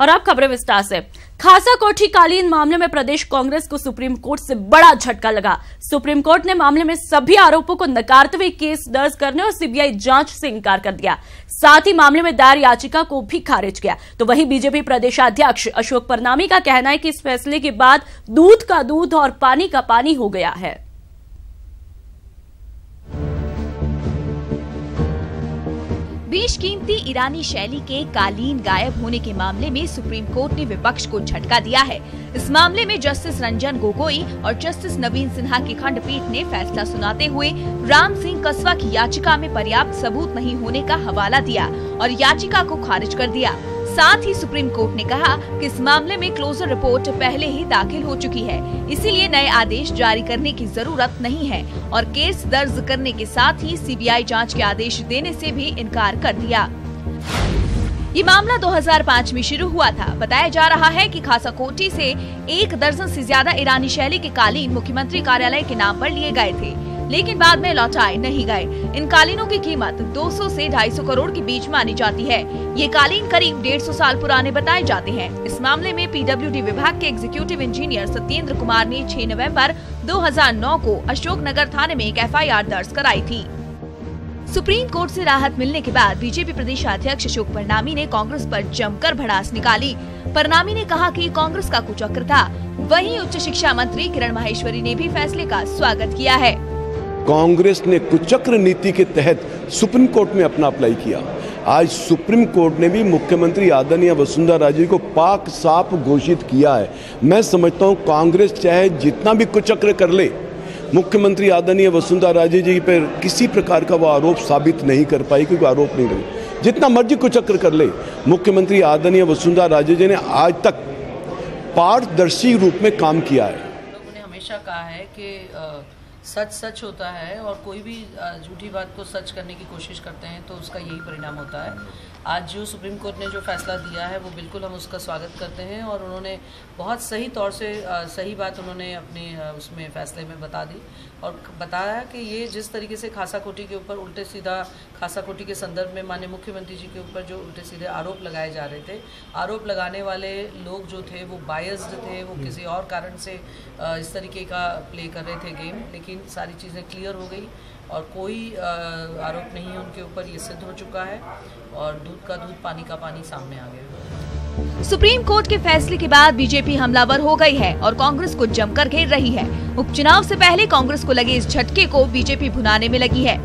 और अब खबरें विस्तार से। खासा कोठी कालीन मामले में प्रदेश कांग्रेस को सुप्रीम कोर्ट से बड़ा झटका लगा। सुप्रीम कोर्ट ने मामले में सभी आरोपों को नकारते हुए केस दर्ज करने और सीबीआई जांच से इनकार कर दिया। साथ ही मामले में दायर याचिका को भी खारिज किया। तो वहीं बीजेपी प्रदेशाध्यक्ष अशोक परनामी का कहना है कि इस फैसले के बाद दूध का दूध और पानी का पानी हो गया है। बेशकीमती ईरानी शैली के कालीन गायब होने के मामले में सुप्रीम कोर्ट ने विपक्ष को झटका दिया है। इस मामले में जस्टिस रंजन गोगोई और जस्टिस नवीन सिन्हा की खंडपीठ ने फैसला सुनाते हुए राम सिंह कसवा की याचिका में पर्याप्त सबूत नहीं होने का हवाला दिया और याचिका को खारिज कर दिया। साथ ही सुप्रीम कोर्ट ने कहा कि इस मामले में क्लोजर रिपोर्ट पहले ही दाखिल हो चुकी है, इसीलिए नए आदेश जारी करने की जरूरत नहीं है और केस दर्ज करने के साथ ही सीबीआई जांच के आदेश देने से भी इनकार कर दिया। ये मामला 2005 में शुरू हुआ था। बताया जा रहा है कि खासा कोठी से 1 दर्जन से ज्यादा ईरानी शैली के कालीन मुख्यमंत्री कार्यालय के नाम पर लिए गए थे, लेकिन बाद में लौटाए नहीं गए। इन कालीनों की कीमत 200 से 250 करोड़ के बीच मानी जाती है। ये कालीन करीब 150 साल पुराने बताए जाते हैं। इस मामले में पीडब्ल्यूडी विभाग के एग्जीक्यूटिव इंजीनियर सत्येंद्र कुमार ने 6 नवंबर 2009 को अशोकनगर थाने में एक एफआईआर दर्ज कराई थी। सुप्रीम कोर्ट से राहत मिलने के बाद बीजेपी प्रदेशाध्यक्ष अशोक परनामी ने कांग्रेस पर जमकर भड़ास निकाली। परनामी ने कहा कि कांग्रेस का कुचक्र था। वहीं उच्च शिक्षा मंत्री किरण माहेश्वरी ने भी फैसले का स्वागत किया है। कांग्रेस ने कुचक्र नीति के तहत सुप्रीम कोर्ट में अपना अप्लाई किया। आज सुप्रीम कोर्ट ने भी मुख्यमंत्री आदरणीय वसुंधरा राजे को पाक साफ घोषित किया है। मैं समझता हूं कांग्रेस चाहे जितना भी कुचक्र कर ले, मुख्यमंत्री आदरणीय वसुंधरा राजे जी पर किसी प्रकार का वो आरोप साबित नहीं कर पाई, क्योंकि आरोप नहीं लगे। जितना मर्जी कुचक्र कर ले, मुख्यमंत्री आदरणीय वसुंधरा राजे जी ने आज तक पारदर्शी रूप में काम किया है। लोगों ने हमेशा कहा है कि सच सच होता है और कोई भी झूठी बात को सच करने की कोशिश करते हैं तो उसका यही परिणाम होता है। आज जो सुप्रीम कोर्ट ने जो फैसला दिया है वो बिल्कुल हम उसका स्वागत करते हैं और उन्होंने बहुत सही तौर से सही बात उन्होंने अपनी उसमें फैसले में बता दी और बताया कि ये जिस तरीके से खासा कोठी के ऊपर उल्टे सीधा खासा कोठी के संदर्भ में माननीय मुख्यमंत्री जी के ऊपर जो उल्टे सीधे आरोप लगाए जा रहे थे, आरोप लगाने वाले लोग जो थे वो बायस्ड थे, वो किसी और कारण से इस तरीके का प्ले कर रहे थे गेम, लेकिन सारी चीज़ें क्लियर हो गई और कोई आरोप नहीं है उनके ऊपर। ये सिद्ध हो चुका है और दूध का दूध पानी का पानी सामने आ गया। सुप्रीम कोर्ट के फैसले के बाद बीजेपी हमलावर हो गई है और कांग्रेस को जमकर घेर रही है। उपचुनाव से पहले कांग्रेस को लगे इस झटके को बीजेपी भुनाने में लगी है।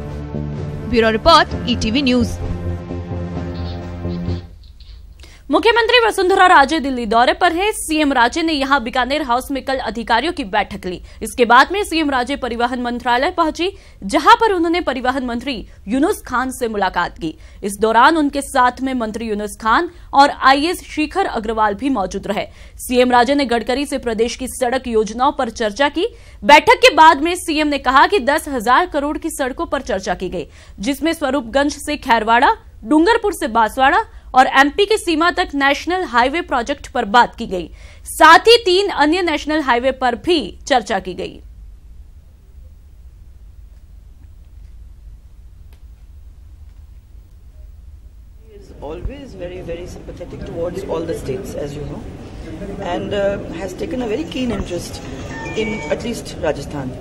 Bureau report, ETV news. मुख्यमंत्री वसुंधरा राजे दिल्ली दौरे पर है। सीएम राजे ने यहां बीकानेर हाउस में कल अधिकारियों की बैठक ली। इसके बाद में सीएम राजे परिवहन मंत्रालय पहुंची, जहां पर उन्होंने परिवहन मंत्री यूनुस खान से मुलाकात की। इस दौरान उनके साथ में मंत्री यूनुस खान और आईएएस शिखर अग्रवाल भी मौजूद रहे। सीएम राजे ने गडकरी से प्रदेश की सड़क योजनाओं पर चर्चा की। बैठक के बाद में सीएम ने कहा कि 10,000 करोड़ की सड़कों पर चर्चा की गई, जिसमें स्वरूपगंज से खैरवाड़ा, डूंगरपुर से बांसवाड़ा और एमपी की सीमा तक नेशनल हाईवे प्रोजेक्ट पर बात की गई। साथ ही 3 अन्य नेशनल हाईवे पर भी चर्चा की गई। Always very sympathetic towards all the states, as you know, and has taken a very keen interest in at least Rajasthan.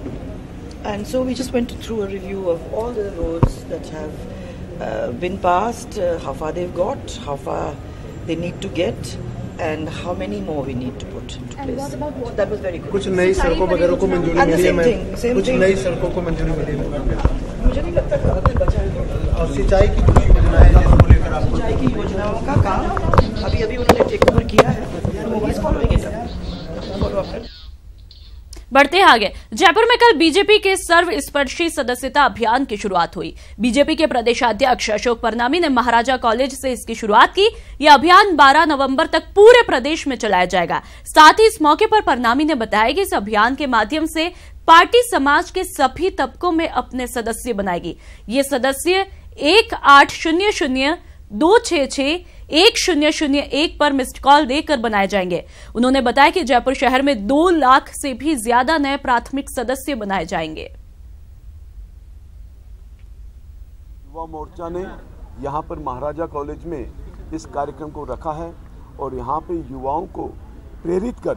And so we just went through a review of all the roads that have been passed, how far they've got, how far they need to get, and how many more we need to put into place. And what about what? So that was very good. कुछ नई सड़कों वगैरह को मंजूरी मिली है, कुछ नई सड़कों को मंजूरी मिली है। मुझे नहीं लगता कि बचा है। और सिंचाई की कुछ योजनाएं जिसको लेकर आप सिंचाई की योजनाओं का काम अभी उन्होंने टेक ओवर किया है, वो इस फॉलो अप। बढ़ते हैं आगे। जयपुर में कल बीजेपी के सर्वस्पर्शी सदस्यता अभियान की शुरुआत हुई। बीजेपी के प्रदेशाध्यक्ष अशोक परनामी ने महाराजा कॉलेज से इसकी शुरुआत की। यह अभियान 12 नवंबर तक पूरे प्रदेश में चलाया जाएगा। साथ ही इस मौके पर परनामी ने बताया कि इस अभियान के माध्यम से पार्टी समाज के सभी तबकों में अपने सदस्य बनाएगी। ये सदस्य 1800-266-1001 पर मिस्ड कॉल देकर बनाए जाएंगे। उन्होंने बताया कि जयपुर शहर में 2 लाख से भी ज्यादा नए प्राथमिक सदस्य बनाए जाएंगे। युवा मोर्चा ने यहां पर महाराजा कॉलेज में इस कार्यक्रम को रखा है और यहाँ पे युवाओं को प्रेरित कर,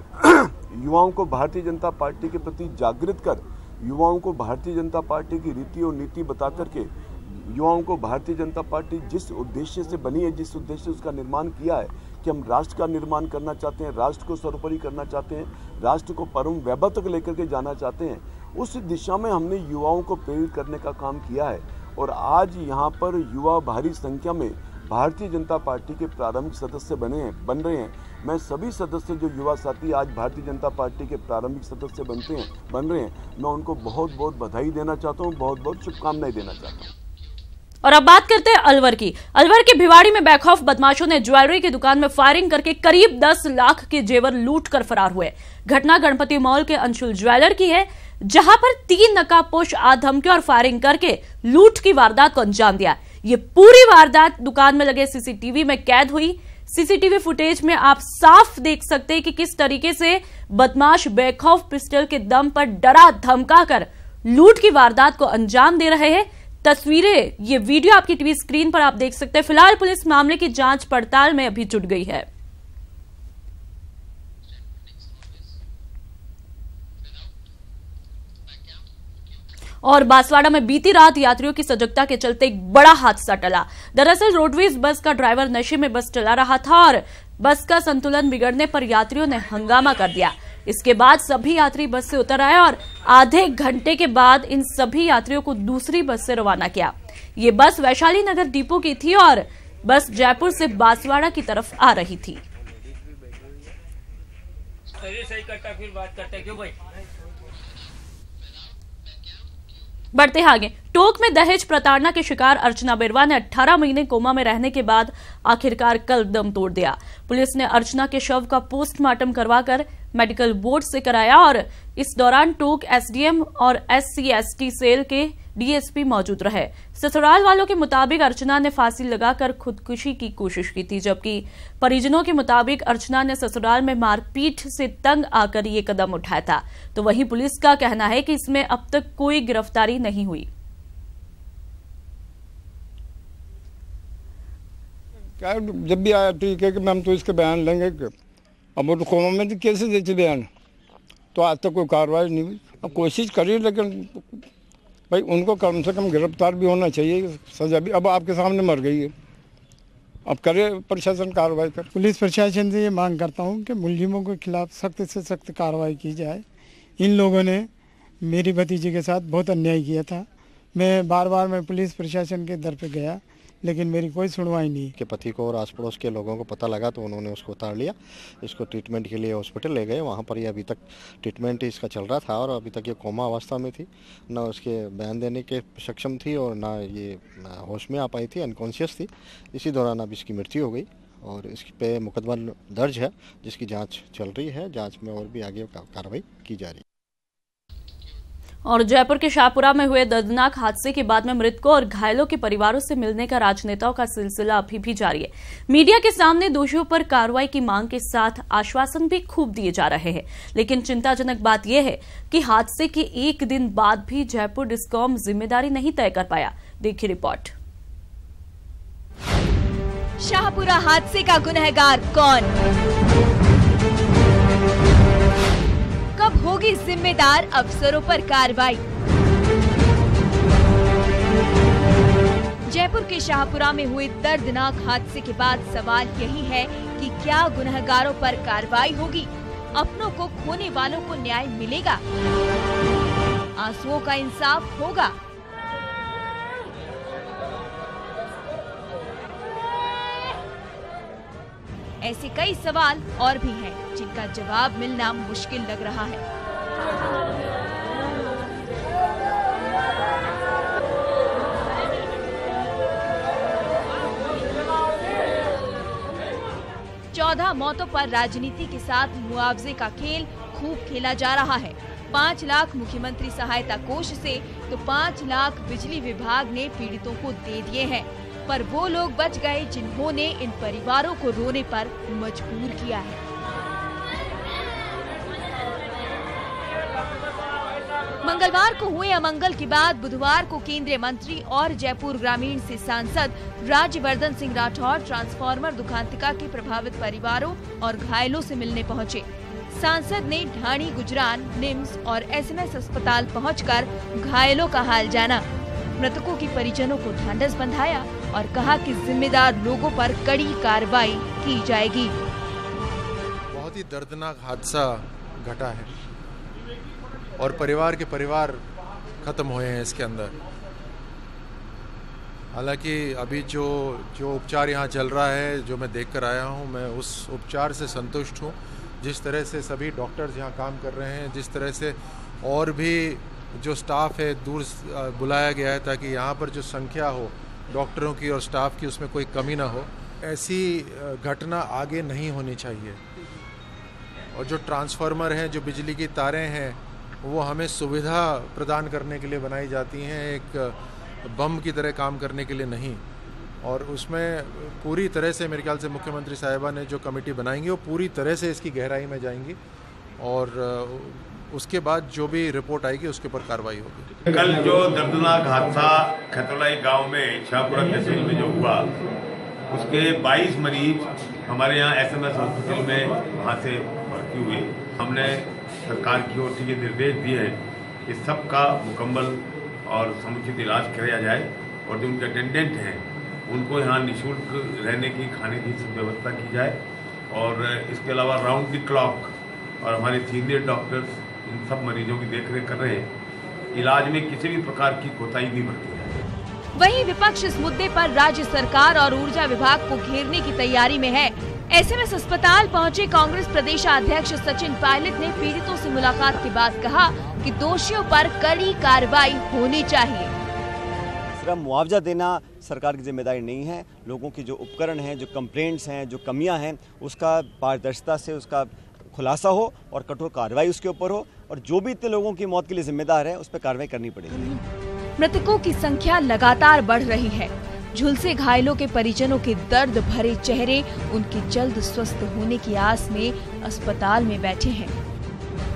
युवाओं को भारतीय जनता पार्टी के प्रति जागृत कर, युवाओं को भारतीय जनता पार्टी की रीति और नीति बता करके, युवाओं को भारतीय जनता पार्टी जिस उद्देश्य से बनी है, जिस उद्देश्य से उसका निर्माण किया है कि हम राष्ट्र का निर्माण करना चाहते हैं, राष्ट्र को सर्वोपरि करना चाहते हैं, राष्ट्र को परम वैभव तक लेकर के जाना चाहते हैं, उस दिशा में हमने युवाओं को प्रेरित करने का काम किया है। और आज यहाँ पर युवा भारी संख्या में भारतीय जनता पार्टी के प्रारंभिक सदस्य बन रहे हैं। मैं सभी सदस्य जो युवा साथी आज भारतीय जनता पार्टी के प्रारंभिक सदस्य बन रहे हैं, मैं उनको बहुत बहुत बधाई देना चाहता हूँ, बहुत बहुत शुभकामनाएं देना चाहता हूँ। और अब बात करते हैं अलवर की। अलवर के भिवाड़ी में बेखौफ बदमाशों ने ज्वेलरी की दुकान में फायरिंग करके करीब 10 लाख के जेवर लूट कर फरार हुए। घटना गणपति मॉल के अंशुल ज्वेलर की है, जहां पर 3 नकाबपोश आधमके और फायरिंग करके लूट की वारदात को अंजाम दिया। ये पूरी वारदात दुकान में लगे सीसीटीवी में कैद हुई। सीसीटीवी फुटेज में आप साफ देख सकते हैं कि किस तरीके से बदमाश बेखौफ पिस्टल के दम पर डरा धमका कर लूट की वारदात को अंजाम दे रहे हैं। तस्वीरें, ये वीडियो आपकी टीवी स्क्रीन पर आप देख सकते हैं। फिलहाल पुलिस मामले की जांच पड़ताल में अभी जुट गई है। और बांसवाड़ा में बीती रात यात्रियों की सजगता के चलते एक बड़ा हादसा टला। दरअसल रोडवेज बस का ड्राइवर नशे में बस चला रहा था और बस का संतुलन बिगड़ने पर यात्रियों ने हंगामा कर दिया। इसके बाद सभी यात्री बस से उतर आए और आधे घंटे के बाद इन सभी यात्रियों को दूसरी बस से रवाना किया। ये बस वैशाली नगर डिपो की थी और बस जयपुर से बांसवाड़ा की तरफ आ रही थी। सही करता फिर बात करते क्यों भाई? बढ़ते हैं आगे। टोंक में दहेज प्रताड़ना के शिकार अर्चना बेरवा ने 18 महीने कोमा में रहने के बाद आखिरकार कल दम तोड़ दिया। पुलिस ने अर्चना के शव का पोस्टमार्टम करवाकर मेडिकल बोर्ड से कराया और इस दौरान टोंक एसडीएम और SC/ST सेल के डीएसपी मौजूद रहे। ससुराल वालों के मुताबिक अर्चना ने फांसी लगाकर खुदकुशी की कोशिश की थी, जबकि परिजनों के मुताबिक अर्चना ने ससुराल में मारपीट से तंग आकर ये कदम उठाया था। तो वहीं पुलिस का कहना है कि इसमें अब तक कोई गिरफ्तारी नहीं हुई। क्या जब भी आया ठीक है कि हम तो इसके बयान लेंगे, अब वो तो कोमा में तो कैसे देते बयान, तो आज तक कोई कार्रवाई नहीं हुई। अब कोशिश करिए, लेकिन भाई उनको कम से कम गिरफ्तार भी होना चाहिए, सजा भी। अब आपके सामने मर गई है, अब करे प्रशासन कार्रवाई कर। पुलिस प्रशासन से ये मांग करता हूँ कि मुलजिमों के खिलाफ सख्त से सख्त कार्रवाई की जाए। इन लोगों ने मेरी भतीजी के साथ बहुत अन्याय किया था। मैं बार बार मैं पुलिस प्रशासन के दर पे गया, लेकिन मेरी कोई सुनवाई नहीं। के पति को और आस पड़ोस के लोगों को पता लगा तो उन्होंने उसको उतार लिया, इसको ट्रीटमेंट के लिए हॉस्पिटल ले गए। वहाँ पर ये अभी तक ट्रीटमेंट इसका चल रहा था और अभी तक ये कोमा अवस्था में थी, ना उसके बयान देने के सक्षम थी और ना ये होश में आ पाई थी, अनकॉन्शियस थी। इसी दौरान अब इसकी मृत्यु हो गई और इस पे मुकदमा दर्ज है, जिसकी जाँच चल रही है। जाँच में और भी आगे कार्रवाई की जा रही है। और जयपुर के शाहपुरा में हुए दर्दनाक हादसे के बाद में मृतकों और घायलों के परिवारों से मिलने का राजनेताओं का सिलसिला अभी भी जारी है। मीडिया के सामने दोषियों पर कार्रवाई की मांग के साथ आश्वासन भी खूब दिए जा रहे हैं, लेकिन चिंताजनक बात यह है कि हादसे के एक दिन बाद भी जयपुर डिस्कॉम जिम्मेदारी नहीं तय कर पाया। देखिए रिपोर्ट। शाहपुरा हादसे का गुनहगार कौन? कब होगी जिम्मेदार अफसरों पर कार्रवाई? जयपुर के शाहपुरा में हुए दर्दनाक हादसे के बाद सवाल यही है कि क्या गुनहगारों पर कार्रवाई होगी? अपनों को खोने वालों को न्याय मिलेगा? आंसुओं का इंसाफ होगा? ऐसे कई सवाल और भी हैं जिनका जवाब मिलना मुश्किल लग रहा है। चौदह मौतों पर राजनीति के साथ मुआवजे का खेल खूब खेला जा रहा है। 5 लाख मुख्यमंत्री सहायता कोष से तो 5 लाख बिजली विभाग ने पीड़ितों को दे दिए हैं, पर वो लोग बच गए जिन्होंने इन परिवारों को रोने पर मजबूर किया है। मंगलवार को हुए अमंगल के बाद बुधवार को केंद्रीय मंत्री और जयपुर ग्रामीण से सांसद राज्यवर्धन सिंह राठौर ट्रांसफार्मर दुखांतिका के प्रभावित परिवारों और घायलों से मिलने पहुंचे। सांसद ने ढाणी, गुजरान, निम्स और एसएमएस अस्पताल पहुंचकर घायलों का हाल जाना। मृतकों के परिजनों को ढांढस बंधाया और कहा कि जिम्मेदार लोगों पर कड़ी कार्रवाई की जाएगी। बहुत ही दर्दनाक हादसा घटा है और परिवार के परिवार खत्म हुए हैं इसके अंदर। हालांकि अभी जो उपचार यहाँ चल रहा है, जो मैं देख कर आया हूँ, मैं उस उपचार से संतुष्ट हूँ। जिस तरह से सभी डॉक्टर्स यहाँ काम कर रहे हैं, जिस तरह से और भी जो स्टाफ है दूर बुलाया गया है ताकि यहाँ पर जो संख्या हो डॉक्टरों की और स्टाफ की उसमें कोई कमी ना हो, ऐसी घटना आगे नहीं होनी चाहिए। और जो ट्रांसफार्मर हैं, जो बिजली की तारें हैं, वो हमें सुविधा प्रदान करने के लिए बनाई जाती हैं, एक बम की तरह काम करने के लिए नहीं। और उसमें पूरी तरह से मेरे ख्याल से मुख्यमंत्री साहिबा ने जो कमेटी बनाएंगी वो पूरी तरह से इसकी गहराई में जाएंगी और उसके बाद जो भी रिपोर्ट आएगी उसके ऊपर कार्रवाई होगी। कल जो दर्दनाक हादसा खतलाई गांव में शाहपुरा तहसील में जो हुआ, उसके 22 मरीज हमारे यहाँ एसएमएस हॉस्पिटल में वहाँ से भर्ती हुए। हमने सरकार की ओर से ये निर्देश दिए हैं कि सबका मुकम्मल और समुचित इलाज कराया जाए और जो उनके अटेंडेंट हैं उनको यहाँ निःशुल्क रहने की, खाने की सब व्यवस्था की जाए। और इसके अलावा राउंड द क्लॉक और हमारे सीनियर डॉक्टर्स इन सब मरीजों की देखरेख कर रहे हैं। इलाज में किसी भी प्रकार की कोताही नहीं बरती है। वहीं विपक्ष इस मुद्दे पर राज्य सरकार और ऊर्जा विभाग को घेरने की तैयारी में है। एसएमएस अस्पताल पहुंचे कांग्रेस प्रदेशाध्यक्ष सचिन पायलट ने पीड़ितों से मुलाकात के बाद कहा कि दोषियों पर कड़ी कार्रवाई होनी चाहिए। सिर्फ मुआवजा देना सरकार की जिम्मेदारी नहीं है। लोगों की जो उपकरण हैं, जो कंप्लेंट्स हैं, जो कमियां हैं, उसका पारदर्शिता से उसका खुलासा हो और कठोर कार्रवाई उसके ऊपर हो और जो भी इतने लोगों की मौत के लिए जिम्मेदार है उस पर कार्रवाई करनी पड़ेगी। मृतकों की संख्या लगातार बढ़ रही है। झुलसे घायलों के परिजनों के दर्द भरे चेहरे उनके जल्द स्वस्थ होने की आस में अस्पताल में बैठे हैं।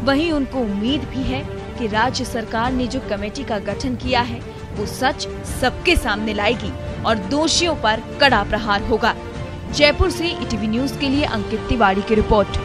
वहीं उनको उम्मीद भी है कि राज्य सरकार ने जो कमेटी का गठन किया है वो सच सबके सामने लाएगी और दोषियों पर कड़ा प्रहार होगा। जयपुर से ईटीवी न्यूज के लिए अंकित तिवारी की रिपोर्ट।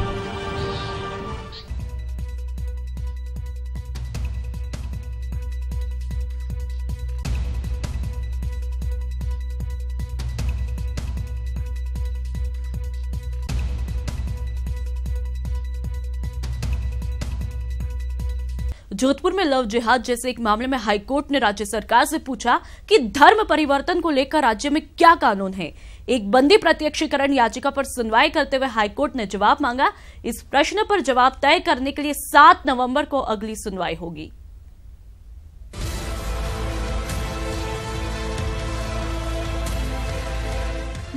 जोधपुर में लव जिहाद जैसे एक मामले में हाईकोर्ट ने राज्य सरकार से पूछा कि धर्म परिवर्तन को लेकर राज्य में क्या कानून है। एक बंदी प्रत्यक्षीकरण याचिका पर सुनवाई करते हुए हाईकोर्ट ने जवाब मांगा। इस प्रश्न पर जवाब तय करने के लिए 7 नवंबर को अगली सुनवाई होगी।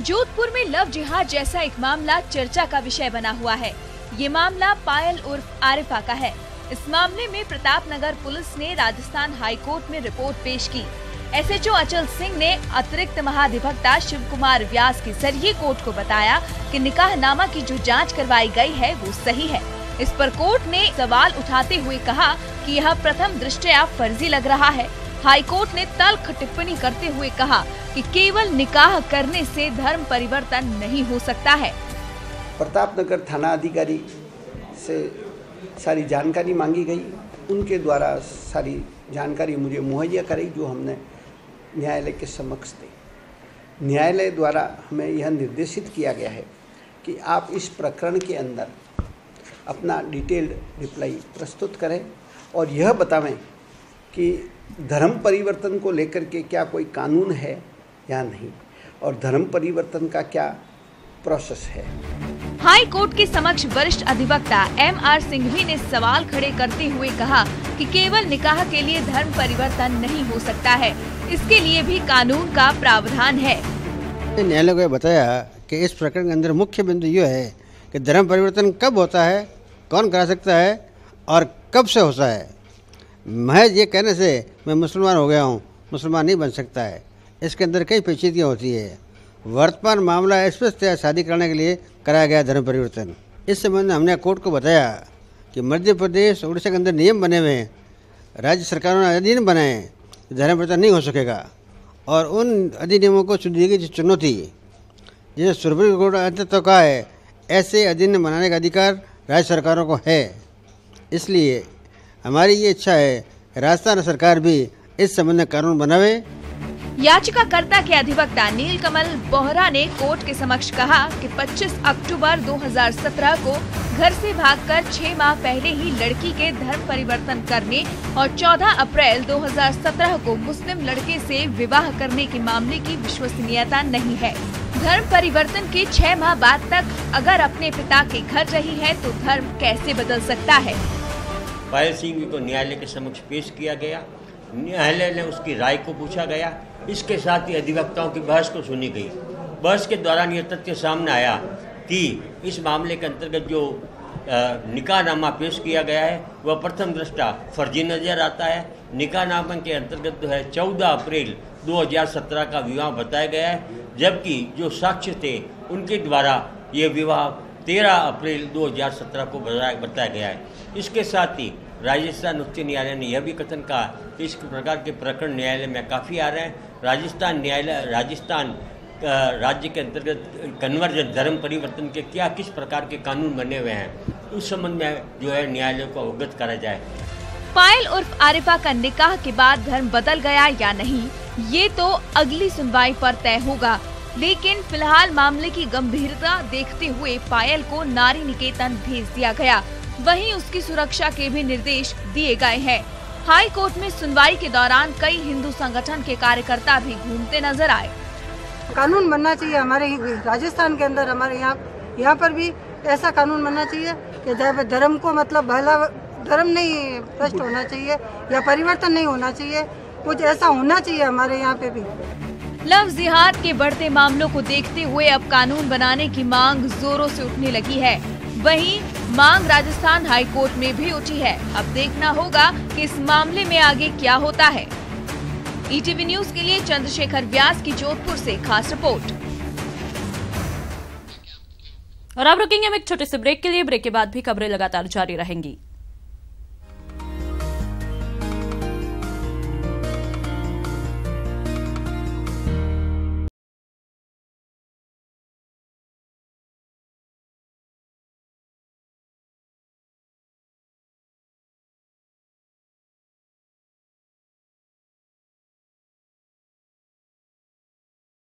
जोधपुर में लव जिहाद जैसा एक मामला चर्चा का विषय बना हुआ है। ये मामला पायल उर्फ आरिफा का है। इस मामले में प्रतापनगर पुलिस ने राजस्थान हाईकोर्ट में रिपोर्ट पेश की। एसएचओ अचल सिंह ने अतिरिक्त महाधिवक्ता शिव कुमार व्यास के जरिए कोर्ट को बताया कि निकाहनामा की जो जांच करवाई गई है वो सही है। इस पर कोर्ट ने सवाल उठाते हुए कहा कि यह प्रथम दृष्टया फर्जी लग रहा है। हाईकोर्ट ने तल्ख टिप्पणी करते हुए कहा कि केवल निकाह करने से धर्म परिवर्तन नहीं हो सकता है। प्रतापनगर थाना अधिकारी से सारी जानकारी मांगी गई, उनके द्वारा सारी जानकारी मुझे मुहैया कराई जो हमने न्यायालय के समक्ष दी। न्यायालय द्वारा हमें यह निर्देशित किया गया है कि आप इस प्रकरण के अंदर अपना डिटेल्ड रिप्लाई प्रस्तुत करें और यह बतावें कि धर्म परिवर्तन को लेकर के क्या कोई कानून है या नहीं और धर्म परिवर्तन का क्या प्रोसेस है। हाई कोर्ट के समक्ष वरिष्ठ अधिवक्ता एमआर सिंघवी ने सवाल खड़े करते हुए कहा कि केवल निकाह के लिए धर्म परिवर्तन नहीं हो सकता है, इसके लिए भी कानून का प्रावधान है। न्यायालय को बताया कि इस प्रकरण के अंदर मुख्य बिंदु यह है कि धर्म परिवर्तन कब होता है, कौन करा सकता है और कब से होता है। महज ये कहने से मैं मुसलमान हो गया हूँ, मुसलमान नहीं बन सकता है। इसके अंदर कई पेचीदगियाँ होती है। वर्तमान मामला स्पष्ट है, शादी करने के लिए कराया गया धर्म परिवर्तन। इस संबंध में हमने कोर्ट को बताया कि मध्य प्रदेश, उड़ीसा के अंदर नियम बने हुए हैं राज्य सरकारों ने अधिनियम बनाए धर्म परिवर्तन नहीं हो सकेगा। और उन अधिनियमों को दी गई चुनौती जिसे सुप्रीम कोर्ट ने अंत तो कहा है, ऐसे अधिनियम बनाने का अधिकार राज्य सरकारों को है। इसलिए हमारी ये इच्छा है राजस्थान सरकार भी इस संबंध में कानून बनावे। याचिकाकर्ता के अधिवक्ता नीलकमल बोहरा ने कोर्ट के समक्ष कहा कि 25 अक्टूबर 2017 को घर से भागकर 6 माह पहले ही लड़की के धर्म परिवर्तन करने और 14 अप्रैल 2017 को मुस्लिम लड़के से विवाह करने के मामले की विश्वसनीयता नहीं है। धर्म परिवर्तन के 6 माह बाद तक अगर अपने पिता के घर रही है तो धर्म कैसे बदल सकता है। पायल सिंह को न्यायालय के समक्ष पेश किया गया, न्यायालय ने उसकी राय को पूछा गया। इसके साथ ही अधिवक्ताओं की बहस को सुनी गई। बहस के दौरान यह तथ्य सामने आया कि इस मामले के अंतर्गत जो निकाहनामा पेश किया गया है वह प्रथम दृष्टा फर्जी नजर आता है। निकाहनामा के अंतर्गत जो है 14 अप्रैल 2017 का विवाह बताया गया है, जबकि जो साक्ष्य थे उनके द्वारा ये विवाह 13 अप्रैल 2017 को बताया गया है। इसके साथ ही राजस्थान उच्च न्यायालय ने यह भी कथन कहा कि इस प्रकार के प्रकरण न्यायालय में काफ़ी आ रहे हैं। राजस्थान राज्य के अंतर्गत कन्वर्जन धर्म परिवर्तन के किस प्रकार के कानून बने हुए हैं, उस संबंध में जो है न्यायालय को अवगत करा जाए। पायल उर्फ आरिफा का निकाह के बाद धर्म बदल गया या नहीं, ये तो अगली सुनवाई पर तय होगा। लेकिन फिलहाल मामले की गंभीरता देखते हुए पायल को नारी निकेतन भेज दिया गया। वहीं उसकी सुरक्षा के भी निर्देश दिए गए हैं। हाई कोर्ट में सुनवाई के दौरान कई हिंदू संगठन के कार्यकर्ता भी घूमते नजर आए। कानून बनना चाहिए हमारे राजस्थान के अंदर, हमारे यहाँ पर भी ऐसा कानून बनना चाहिए कि जब धर्म को मतलब भला धर्म नहीं भ्रष्ट होना चाहिए या परिवर्तन नहीं होना चाहिए, कुछ ऐसा होना चाहिए हमारे यहाँ पे भी। लव जिहाद के बढ़ते मामलों को देखते हुए अब कानून बनाने की मांग जोरों से उठने लगी है। वहीं मांग राजस्थान हाई कोर्ट में भी उठी है। अब देखना होगा कि इस मामले में आगे क्या होता है। ईटीवी न्यूज के लिए चंद्रशेखर व्यास की जोधपुर से खास रिपोर्ट। और अब रुकेंगे हम एक छोटे से ब्रेक के लिए। ब्रेक के बाद भी खबरें लगातार जारी रहेंगी।